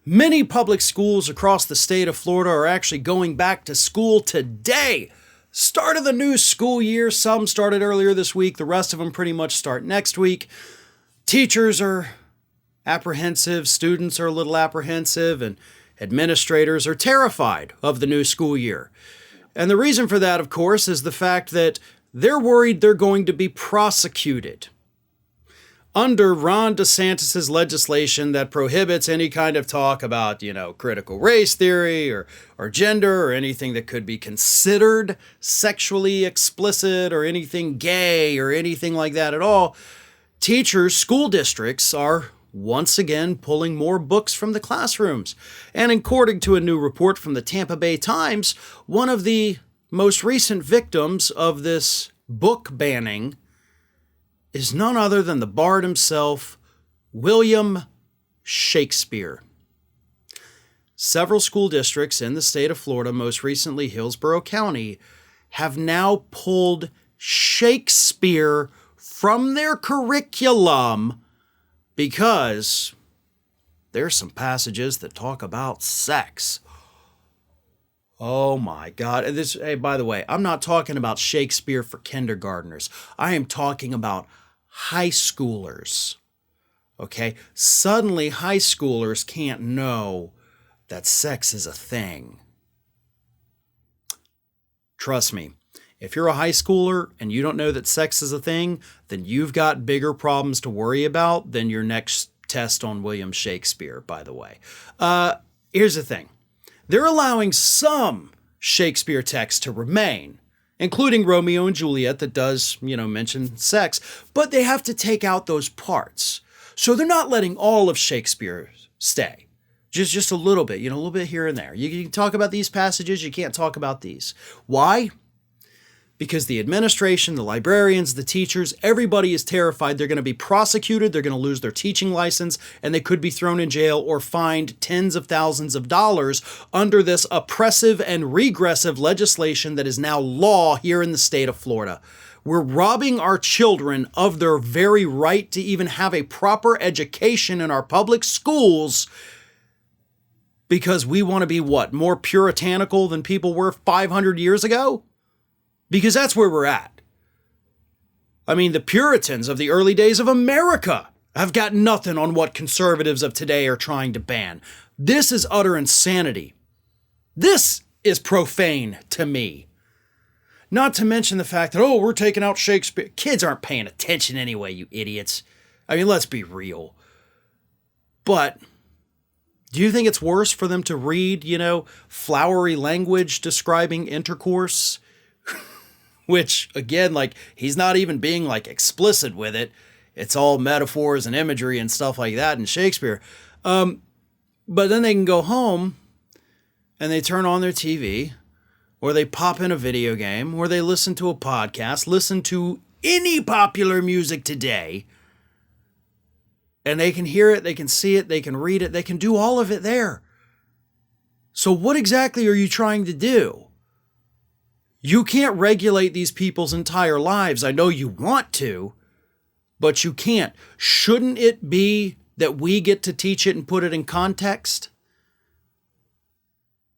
Many public schools across the state of Florida are actually going back to school today. Start of the new school year. Some started earlier this week. The rest of them pretty much start next week. Teachers are apprehensive. Students are a little apprehensive. And administrators are terrified of the new school year. And the reason for that, of course, is the fact that they're worried they're going to be prosecuted under Ron DeSantis' legislation that prohibits any kind of talk about, critical race theory or gender or anything that could be considered sexually explicit or anything gay or anything like that at all. Teachers, school districts are once again pulling more books from the classrooms. And according to a new report from the Tampa Bay Times, one of the most recent victims of this book banning is none other than the bard himself, William Shakespeare. Several school districts in the state of Florida, most recently Hillsborough County, have now pulled Shakespeare from their curriculum because there's some passages that talk about sex. Oh my God. Hey, by the way, I'm not talking about Shakespeare for kindergartners. I am talking about high schoolers. Okay? Suddenly, high schoolers can't know that sex is a thing. Trust me, if you're a high schooler and you don't know that sex is a thing, then you've got bigger problems to worry about than your next test on William Shakespeare, by the way. Here's the thing. They're allowing some Shakespeare text to remain, including Romeo and Juliet that does, mention sex, but they have to take out those parts. So they're not letting all of Shakespeare stay. Just a little bit, a little bit here and there. You can talk about these passages, you can't talk about these. Why? Because the administration, the librarians, the teachers, everybody is terrified they're going to be prosecuted, they're going to lose their teaching license, and they could be thrown in jail or fined tens of thousands of dollars under this oppressive and regressive legislation that is now law here in the state of Florida. We're robbing our children of their very right to even have a proper education in our public schools because we want to be more puritanical than people were 500 years ago? Because that's where we're at. I mean, the Puritans of the early days of America have got nothing on what conservatives of today are trying to ban. This is utter insanity. This is profane to me. Not to mention the fact that, we're taking out Shakespeare. Kids aren't paying attention anyway, you idiots. I mean, let's be real. But do you think it's worse for them to read, flowery language describing intercourse? Which, again, he's not even being, explicit with it. It's all metaphors and imagery and stuff like that in Shakespeare. But then they can go home and they turn on their TV, or they pop in a video game, or they listen to a podcast, listen to any popular music today, and they can hear it, they can see it, they can read it, they can do all of it there. So what exactly are you trying to do? You can't regulate these people's entire lives. I know you want to, but you can't. Shouldn't it be that we get to teach it and put it in context?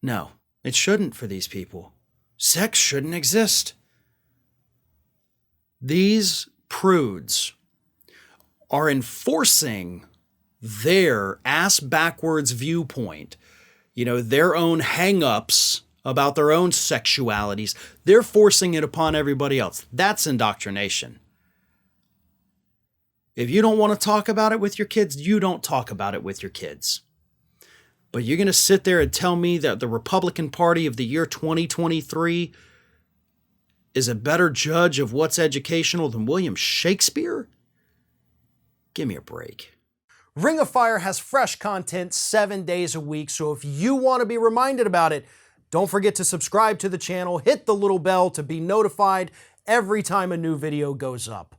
No, it shouldn't for these people. Sex shouldn't exist. These prudes are enforcing their ass-backwards viewpoint, their own hang-ups about their own sexualities. They're forcing it upon everybody else. That's indoctrination. If you don't want to talk about it with your kids, you don't talk about it with your kids. But you're going to sit there and tell me that the Republican Party of the year 2023 is a better judge of what's educational than William Shakespeare? Give me a break. Ring of Fire has fresh content 7 days a week, so if you want to be reminded about it, don't forget to subscribe to the channel, hit the little bell to be notified every time a new video goes up.